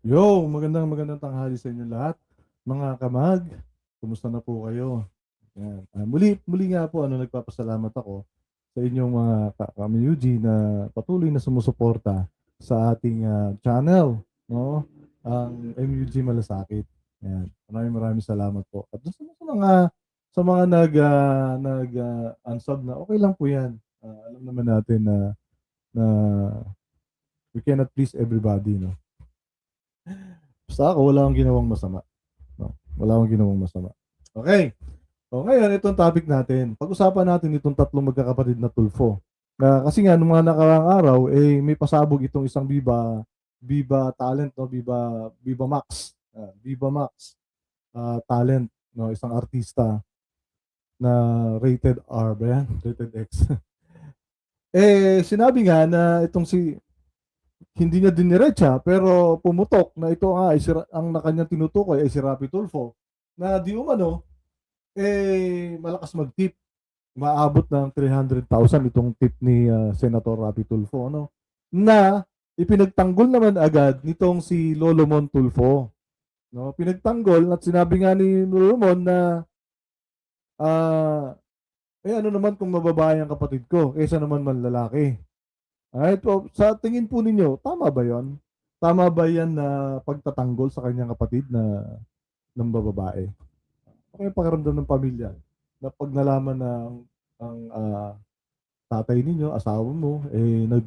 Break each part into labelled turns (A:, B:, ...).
A: Yo, magandang tanghali sa inyo lahat. Mga kamag, kumusta na po kayo? Yan. Muli nga po nagpapasalamat ako sa inyong mga ka-MUG na patuloy na sumusuporta sa ating channel, no? Ang MUG Malasakit. Yan. Maraming salamat po. At dun sa mga nag unsub na okay lang po 'yan. Alam naman natin na we cannot please everybody, no? Basta ako wala akong ginawang masama. No? Wala akong ginawang masama. Okay. So ngayon, itong topic natin. Pag-usapan natin itong tatlong magkakapatid na Tulfo. Kasi nga, nung mga nakaraang araw, may pasabog itong isang Viva talent, no? Viva Max. Viva Max talent, no? Isang artista na rated R ba yan? Rated X. Sinabi nga na itong hindi niya diniretsa pero pumutok na ito nga ang kanyang tinutukoy ay si Rapi Tulfo na di umano malakas mag-tip. Maabot ng 300,000 itong tip ni Senator Rapi Tulfo, no? Na ipinagtanggol naman agad nitong si Lolomon Tulfo, no? Pinagtanggol at sinabi nga ni Lolomon na ano naman kung mababae ang kapatid ko kaysa naman manlalaki. Alright po, sa tingin po ninyo, tama ba yon? Tama ba yan na pagtatanggol sa kanyang kapatid ng bababae? Ano yung pakiramdam ng pamilya na pag nalaman na ang tatay ninyo, asawa mo,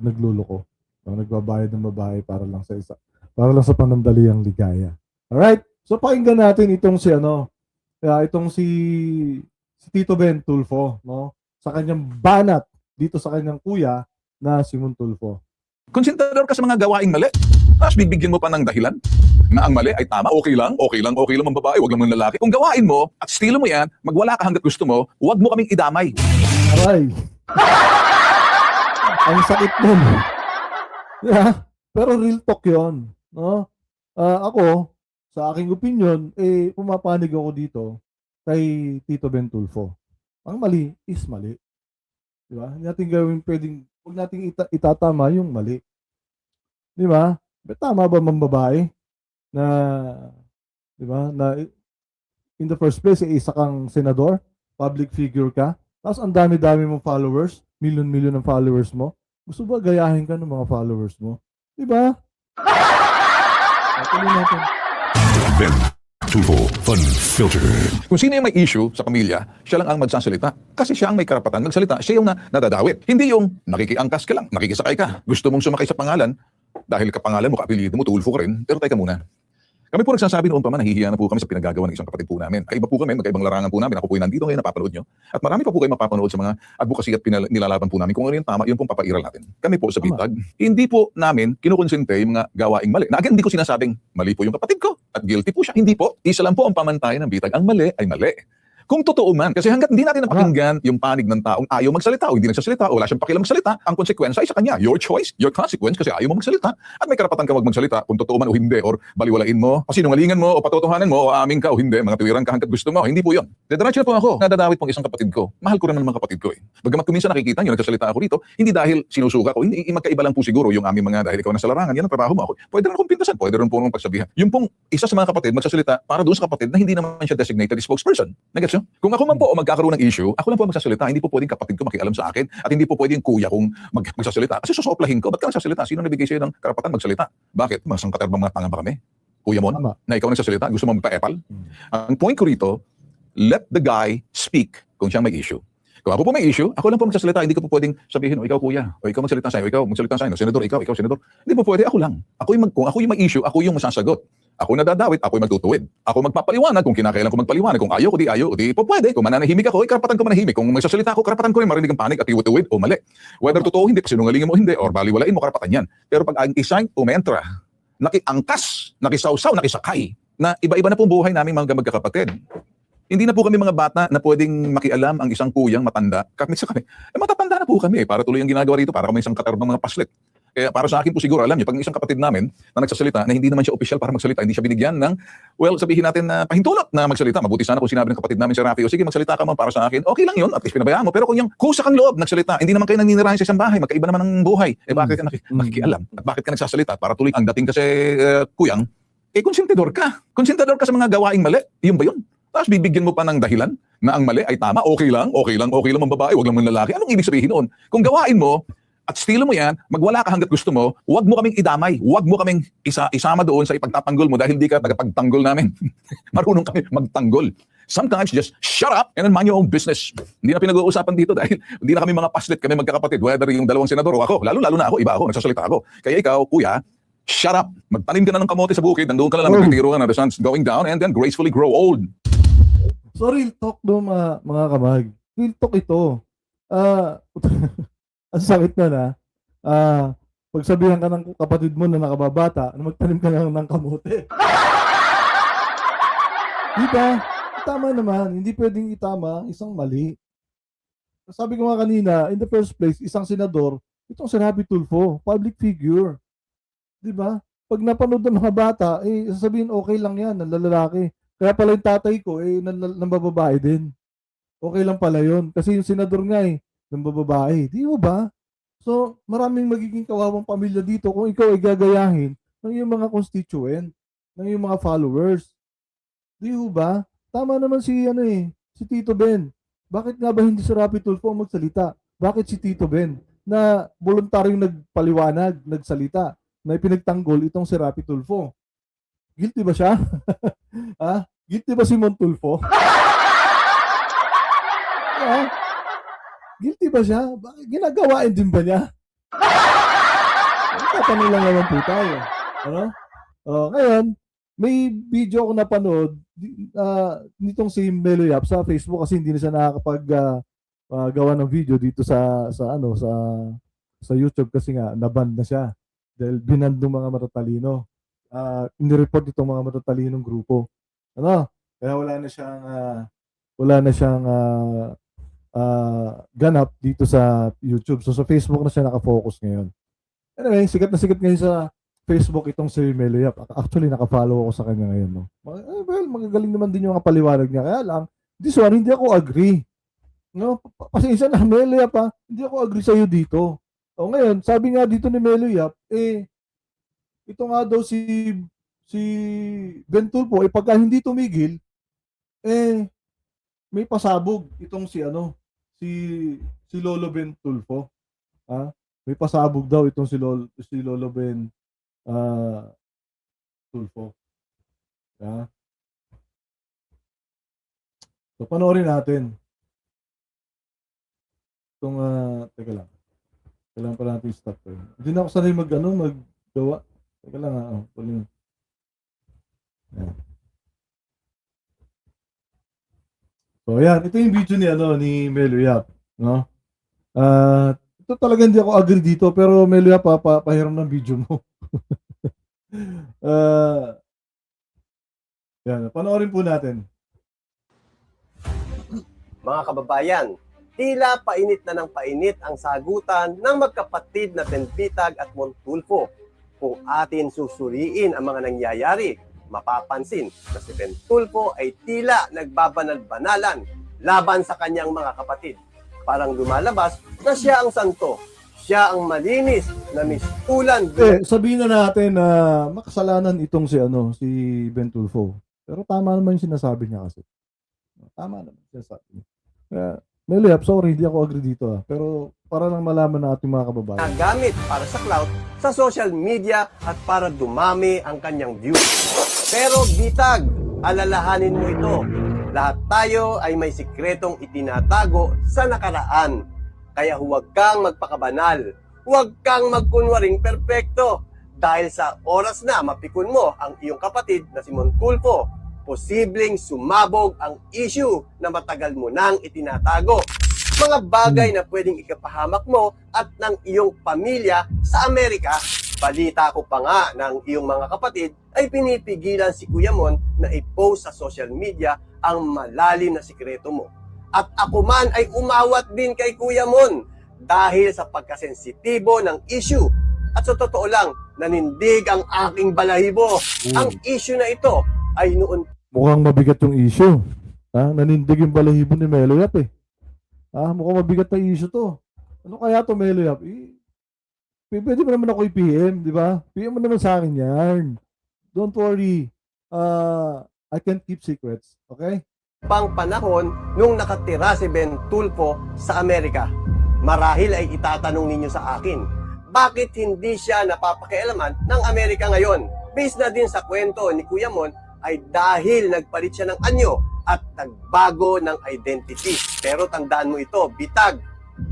A: nagluloko. Nagbabayad ng babae para lang sa panandaliang ligaya. Alright? So pakinggan natin itong si Tito Ben Tulfo, no? Sa kanyang banat dito sa kanyang kuya na Simon Tulfo.
B: Konsentador ka sa mga gawaing mali. Tapos bibigyan mo pa ng dahilan na ang mali ay tama, okay lang ang babae, wag lang ang lalaki. Kung gawain mo at estilo mo yan, magwala ka hanggat gusto mo, wag mo kaming idamay.
A: Aray! Ang sakit nun. Yeah, pero real talk yun. No? Ako, sa aking opinion, pumapanig ako dito kay Tito Ben Tulfo. Ang mali is mali. Diba? Hindi natin huwag nating itatama yung mali. Di ba? Tama ba mambabae na, di ba, na in the first place, isa kang senador, public figure ka, tapos ang dami-dami mong followers, million ng followers mo, gusto ba gayahin ka ng mga followers mo? Di ba? Tuloy natin.
C: Ben Tulfo Unfiltered.
B: Kung sino yung may issue sa pamilya, siya lang ang magsasalita. Kasi siya ang may karapatan magsalita. Siya yung nadadawit. Hindi yung nakikiangkas ka lang, nakikisakay ka. Gusto mong sumakay sa pangalan, dahil kapangalan mo, kaapelyido mo, Tulfo ka rin. Pero teka muna. Kami po nagsasabi noon pa man, nahihiya na po kami sa pinagagawa ng isang kapatid po namin. Kaiba po kami, magkaibang larangan po namin. Ako po nandito ngayon, napapanood nyo. At marami pa po kayo mapapanood sa mga advocacy at nilalaban po namin. Kung ano yung tama, yun pong papairal natin. Kami po sa Bitag, hindi po namin kinukonsente yung mga gawaing mali. Na again, hindi ko sinasabing mali po yung kapatid ko at guilty po siya. Hindi po. Isa lang po ang pamantayan ng Bitag. Ang mali ay mali. Kung totoo man, kasi hanggat hindi natin napakinggan yung panig ng taong ayaw magsalita o hindi nagsasalita o wala siyang pakialam magsalita, ang konsekwensya ay sa kanya. Your choice, your consequence kasi ayaw mo magsalita at may karapatan ka wag magsalita kung totoo man o hindi or baliwalain mo, o sinungalingan mo o patotohanan mo o aamin ka o hindi, mga tuwiran ka hanggat gusto mo. Hindi po yun. Dediretso na po ako. Nadadawit pong isang kapatid ko. Mahal ko rin ng mga kapatid ko eh. Bagamat kung minsan nakikita nyo, nagsasalita ako rito, hindi dahil sinusuka ko, hindi magkaiba lang po siguro yung aming mga dahil ikaw na sa larangan, yan ang trabaho mo ako. Pwede rin akong pintasan, pwede rin po akong pagsabihan. Yung pong isa sa mga kapatid magsasalita para doon sa kapatid na hindi naman siya designated spokesperson. Nagets nyo? Kung ako man po magkakaroon ng issue, ako lang po magsasalita. Hindi po pwedeng kapatid ko makialam sa akin at hindi po pwedeng kuya kong magsasalita. Kasi susoplahin ko. Ba't ka nagsasalita? Sino nabigay sa'yo ng karapatan magsalita? Bakit? Masang katerbang mga tanga ba kami? Kuya Mon?
A: Tama.
B: Na ikaw nagsasalita? Gusto mo magpa-epal? Ang point ko rito, let the guy speak kung siyang may issue. Kung ako po may issue, ako lang po magsasalita. Hindi ko po pwedeng sabihin, o ikaw kuya, o ikaw magsalita sa'yo, o ikaw magsalita sa'yo, senador, ikaw senador. Hindi po pwede, ako lang. Kung ako yung may issue, ako yung masasagot. Ako nadadawit, ako yung magtutuwid. Ako magpapaliwanag kung kinakailan ko magpaliwanag. Kung ayaw ko, di po pwede. Kung mananahimik ako, karapatan ko manahimik. Kung magsasalita ako, karapatan ko rin marinig ang panig at iwituwid o mali. Whether totoo hindi, sinungalingan mo hindi, or baliwalain mo, karapatan yan. Pero pag ang isang umentra, nakiangkas, nakisawsaw, nakisakay, na iba-iba na pong buhay namin mga magkakapatid. Hindi na po kami mga bata na pwedeng makialam ang isang kuyang matanda. Kakmit sa kami. Matatanda na po kami. Para tuloy ang ginagawa rito. Para kami isang katerbang mga paslit. Kaya para sa akin po siguro, alam niyo, pag isang kapatid namin na nagsasalita, na hindi naman siya official para magsalita, hindi siya binigyan ng, well, sabihin natin na pahintulot na magsalita. Mabuti sana kung sinabi ng kapatid namin si Rafi, o sige, magsalita ka man para sa akin, okay lang yun, at least pinabayaan mo. Pero kung yung kusa kang loob, nagsalita, hindi naman kayo naninirahan sa isang bahay, magkaiba naman ng buhay. Bakit ka nakikialam? At bakit ka nagsasalita? Para tuloy ang dating kasi, kuyang, konsentidor ka. Konsentidor ka sa mga gawaing mali. Yun ba yun? Tapos bibigyan mo pa ng dahilan na ang mali ay tama, okay lang ang babae, wag lang ang lalaki. Anong ibig sabihin noon? Kung gawain mo, at estilo mo yan, magwala ka hanggat gusto mo, huwag mo kaming idamay, huwag mo kaming isama doon sa ipagtatanggol mo dahil hindi ka tagapagtanggol namin. Marunong kami magtanggol. Sometimes just shut up and then mind your own business. Hindi na pinag-uusapan dito dahil hindi na kami mga paslit, kami magkakapatid, whether yung dalawang senador o ako. Lalo na ako, iba ako, nagsasalita ako. Kaya ikaw, kuya, shut up. Magtanim ka na ng kamote sa bukid, nandoon ka na lang, magtitiro ka na, the sun's going down and then gracefully grow old.
A: So real talk do mga kamag. Real talk ito. Ang sakit na. Pagsabihan ka ng kapatid mo na nakababata, na magtanim ka lang ng kamote. Diba? Tama naman. Hindi pwedeng itama isang mali. Sabi ko nga kanina, in the first place, isang senador, itong si Rapi Tulfo, public figure. Diba? Pag napanood ng mga bata, sasabihin okay lang yan, ng lalaki. Kaya pala yung tatay ko, ng bababae din. Okay lang pala yun. Kasi yung senador nga ng bababae. Di ba? So, maraming magiging kawawang pamilya dito kung ikaw ay gagayahin ng iyong mga constituent, ng iyong mga followers. Di ba? Tama naman si Tito Ben. Bakit nga ba hindi si Rapi Tulfo magsalita? Bakit si Tito Ben na voluntaryong nagpaliwanag, nagsalita, na ipinagtanggol itong si Rapi Tulfo? Guilty ba siya? Ha? Guilty ba si Montulfo? Guilty ba siya? Ginagawain din ba niya? Tatanong lang naman po tayo. Ano? Ngayon, may video ako napanood nitong si Melo Yap sa Facebook kasi hindi na siya nakakapag gawa ng video dito sa YouTube kasi nga naban na siya dahil binand ng mga matatalino. Inireport itong mga matatalinong grupo. Ano? Kaya wala na siyang ganap dito sa YouTube. So sa Facebook na siya nakafocus ngayon. Anyway, sikat na sikat ngayon sa Facebook itong si Melo Yap. Actually, nakafollow ako sa kanya ngayon. No? Well, magagaling naman din yung mga paliwanag niya. Kaya lang, this one, hindi ako agree. No? Pasensya na, Melo Yap ha. Hindi ako agree sa'yo dito. O ngayon, sabi nga dito ni Melo Yap, ito nga daw si Ben Tulfo, pagka hindi tumigil, may pasabog itong si Lolo Ben Tulfo. Ha? May pasabog daw itong si Lolo Ben Tulfo. Ha? So, panoorin natin. Itong, teka lang. Kailangan pa natin stop. Hindi na ako sanay maggawa. Teka lang tuloy. Yan. So, ayan. Ito yung video ni Melo Yap. No? Ito talaga hindi ako agree dito, pero Melo Yap, pahiram ng video mo. Yan. Panoorin po natin.
D: Mga kababayan, tila painit na ng painit ang sagutan ng magkapatid na Benbitag at Montulfo. Kung atin susuriin ang mga nangyayari, mapapansin na si Ben Tulfo ay tila nagbabanal-banalan laban sa kanyang mga kapatid. Parang lumalabas na siya ang santo, siya ang malinis na mistulan.
A: Sabihin na natin na makasalanan itong si Ben Tulfo. Pero tama naman yung sinasabi niya kasi. Tama naman yung sinasabi niya. Melo Yap, sorry, hindi ako agree dito. Pero para lang malaman ng ating mga kababayan.
D: Nagamit para sa clout sa social media at para dumami ang kanyang views. Pero bitag, alalahanin mo ito. Lahat tayo ay may sikretong itinatago sa nakaraan. Kaya huwag kang magpakabanal. Huwag kang magkunwaring perpekto. Dahil sa oras na mapikon mo ang iyong kapatid na si Montulfo, posibleng sumabog ang issue na matagal mo nang itinatago. Mga bagay na pwedeng ikapahamak mo at ng iyong pamilya sa Amerika. Balita ko pa nga ng iyong mga kapatid ay pinipigilan si Kuya Mon na i-post sa social media ang malalim na sikreto mo. At ako man ay umawat din kay Kuya Mon dahil sa pagkasensitibo ng issue. At sa totoo lang, nanindig ang aking balahibo. Ang issue na ito ay noon.
A: Mukhang mabigat yung issue. Nanindig yung balahibo ni Melo Yap mukhang mabigat na issue to. Ano kaya to, Melo Yap? Pwede mo naman ako i-PM, di ba? PM mo naman sa akin yan. don't worry. I can keep secrets. Okay?
D: pang panahon nung nakatira si Ben Tulfo sa Amerika. Marahil ay itatanong ninyo sa akin, bakit hindi siya napapakialaman ng Amerika ngayon? Based na din sa kwento ni Kuya Mon ay dahil nagpalit siya ng anyo at nagbago ng identity. Pero tandaan mo ito, bitag,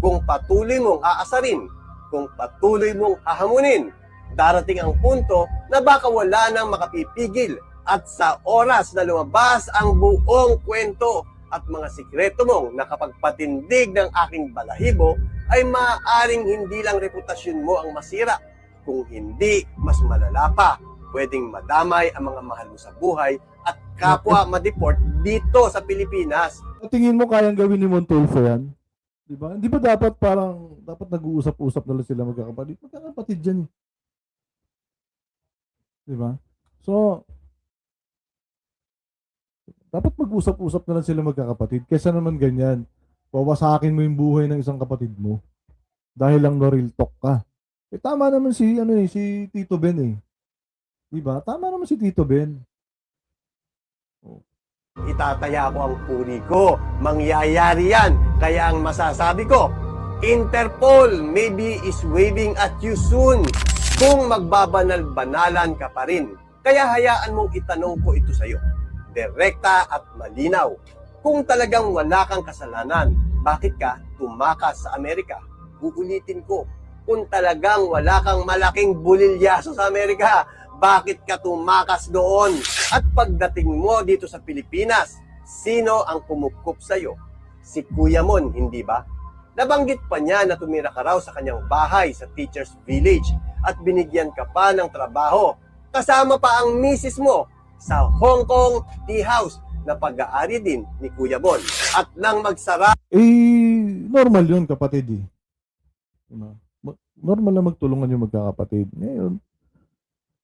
D: kung patuloy mong aasarin, kung patuloy mong hahamunin, darating ang punto na baka wala nang makapipigil at sa oras na lumabas ang buong kwento at mga sikreto mong nakapagpatindig ng aking balahibo ay maaaring hindi lang reputasyon mo ang masira. Kung hindi, mas malala pa, pwedeng madamay ang mga mahal mo sa buhay at kapwa ma-deport dito sa Pilipinas.
A: Tingin mo kayang gawin ni Montulfo yan? Di ba? Hindi ba dapat dapat nag-uusap-usap na lang sila magkakapatid? Magkakapatid dyan. Di ba? So, dapat mag-usap-usap na lang sila magkakapatid. Kesa naman ganyan, wawasakin mo yung buhay ng isang kapatid mo. Dahil lang no real talk ka. Eh tama naman si Tito Ben eh. Di ba? Tama naman si Tito Ben.
D: Itataya ko ang puri ko. Mangyayari yan. Kaya ang masasabi ko, Interpol maybe is waving at you soon kung magbabanal-banalan ka pa rin. Kaya hayaan mong itanong ko ito sa'yo. Direkta at malinaw. Kung talagang wala kang kasalanan, bakit ka tumakas sa Amerika? Uulitin ko, kung talagang wala kang malaking bulilyaso sa Amerika, bakit ka tumakas doon? At pagdating mo dito sa Pilipinas, sino ang kumukup sa'yo? Si Kuya Mon, hindi ba? Nabanggit pa niya na tumira ka raw sa kanyang bahay sa Teacher's Village at binigyan ka pa ng trabaho. Kasama pa ang misis mo sa Hong Kong Tea House na pag-aari din ni Kuya Mon. At nang magsara
A: Eh, normal yun kapatid eh. Diba? Normal na magtulungan yung magkakapatid. Ngayon,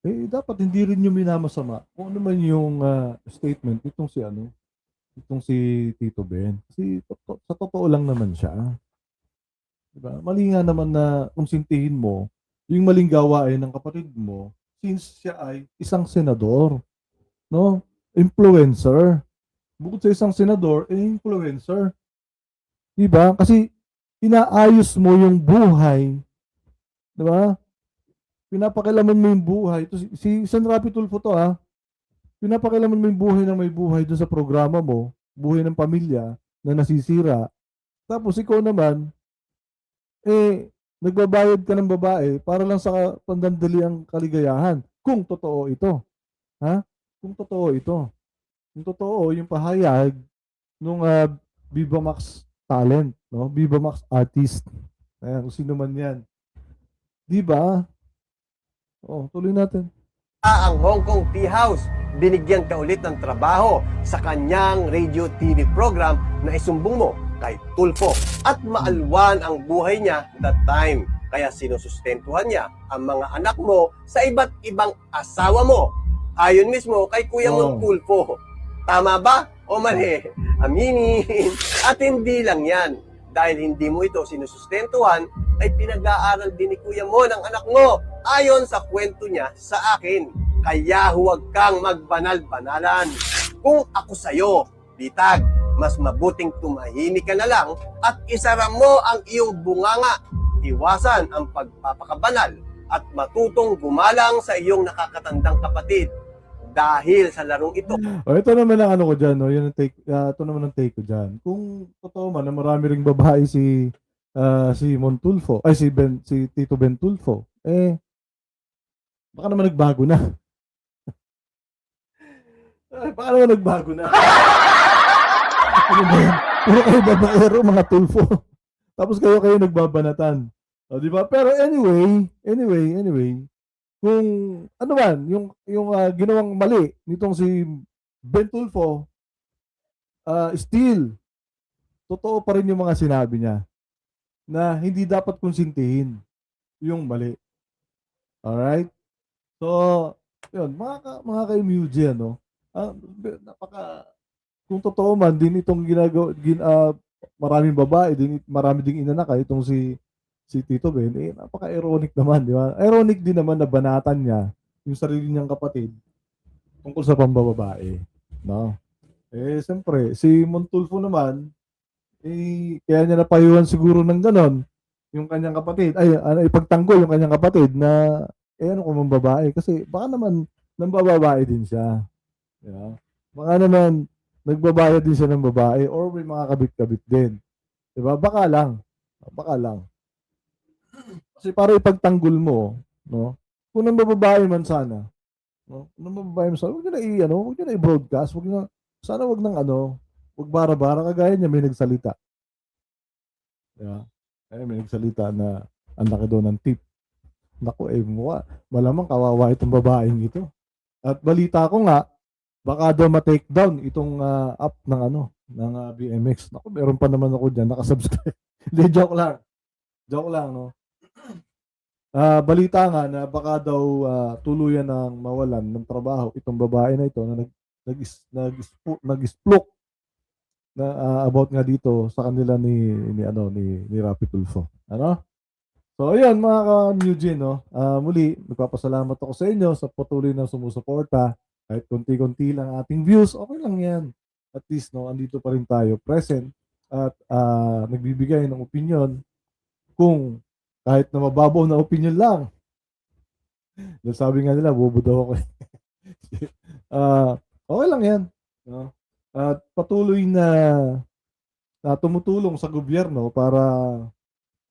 A: eh dapat hindi rin yung minamasama kung ano man yung statement itong si Tito Ben. Kasi sa totoo lang naman siya. Diba? Mali nga naman na kung sintihin mo yung maling gawain ng kapatid mo since siya ay isang senador. No? Influencer. Bukod sa isang senador, influencer. Diba? Kasi inaayos mo yung buhay. Diba? Pinapakilaman mo yung buhay. Ito, si San Rapi Tulfo to ha. Pinapakilaman mo yung buhay ng may buhay doon sa programa mo, buhay ng pamilya na nasisira. Tapos ikaw naman, nagbabayad ka ng babae para lang sa pandandali ang kaligayahan. Kung totoo ito. Ha? Kung totoo ito. Kung totoo, yung pahayag nung Viva Max talent, no? Viva Max artist. Ayan, kung sino man yan. Di ba? Oh, tuloy natin.
D: ang Hong Kong Tea House, binigyan ka ulit ng trabaho sa kanyang radio TV program na isumbong mo kay Tulfo. At maalwan ang buhay niya that time. Kaya sinusustentuhan niya ang mga anak mo sa iba't ibang asawa mo. Ayon mismo kay Kuya Mon Tulfo. Tama ba o mali? Aminin. At hindi lang yan. Dahil hindi mo ito sinusustentuhan, ay pinag-aaral din ni Kuya Mon ang anak mo. Ayon sa kwento niya sa akin. Kaya huwag kang magbanal-banalan. Kung ako sa'yo, bitag, mas mabuting tumahimik ka na lang at isara mo ang iyong bunganga. Iwasan ang pagpapakabanal at matutong gumalang sa iyong nakakatandang kapatid. Dahil sa larong ito.
A: O, ito naman ang ano ko dyan, no? Yan ang take, ito naman ang take ko dyan. Kung totoo man na marami ring babae si Montulfo, ay si Tito Ben Tulfo, baka naman nagbago na. Baka naman nagbago na. Ano ba yan? Puro kayo babaero, mga Tulfo. Tapos kayo nagbabanatan. O, di ba? Pero anyway, kung ano man, yung ginawang mali nitong si Ben Tulfo, still, totoo pa rin yung mga sinabi niya na hindi dapat konsintihin yung mali. Alright? So, yun, mga ka-MUG, ano, kung totoo man, din itong maraming babae, marami ding inanakay, itong si Tito Ben, napaka-ironic naman, di ba? Ironic din naman na banatan niya yung sarili niyang kapatid tungkol sa pambababae, no? Eh, siyempre, si Montulfo naman, eh, kaya niya napayuhan siguro ng ganon, yung kanyang kapatid, ay, ano, ipagtanggol yung kanyang kapatid na, eh, ano kung babae? Kasi baka naman, nambababae din siya. You know? Baka naman, nagbabayad din siya ng babae or may mga kabit-kabit din. Diba? Baka lang. Baka lang. Kasi para ipagtanggol mo, no? Kung nang bababae man sana, no? Kung nang babae man sana, huwag nyo na ano, huwag nyo na i-broadcast, huwag nyo, sana huwag nang ano, huwag bara-bara, kagaya niya may nagsalita. Diba? Ay, may nagsalita na ang laki daw ng tip. Naku, eh, mukha. Malamang kawawa itong babaeng ito. At balita ko nga, baka daw ma-take down itong app ng ano, ng BMX. Naku, meron pa naman ako diyan nakasubscribe. Hindi, joke lang. Joke lang, no? Balita nga na baka daw tuluyan ng mawalan ng trabaho itong babae na ito na nag-splok na about nga dito sa kanila ni Rapi Tulfo. Ano? So, ayun mga ka-Eugene, no? Muli, nagpapasalamat ako sa inyo sa patuloy na sumusuporta. Kahit konti-konti lang ating views, okay lang yan. At least, no, andito pa rin tayo present at nagbibigay ng opinion kung kahit na mababaw na opinion lang. Sabi nga nila, bobo daw ako. Okay lang yan. No? At patuloy na tumutulong sa gobyerno para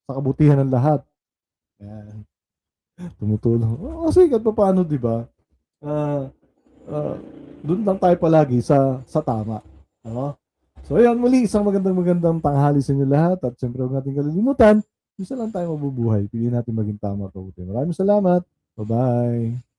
A: sa kabutihan ng lahat. Yan. Tumutulong. Kasi kahit pa paano, di ba? Doon lang tayo palagi sa tama. No? So, ayan, muli, isang magandang tanghali sa inyo lahat. At siyempre, huwag natin kalilimutan, isa lang tayo mabubuhay. Piliin natin maging tama at mabuti. Maraming salamat. Bye-bye.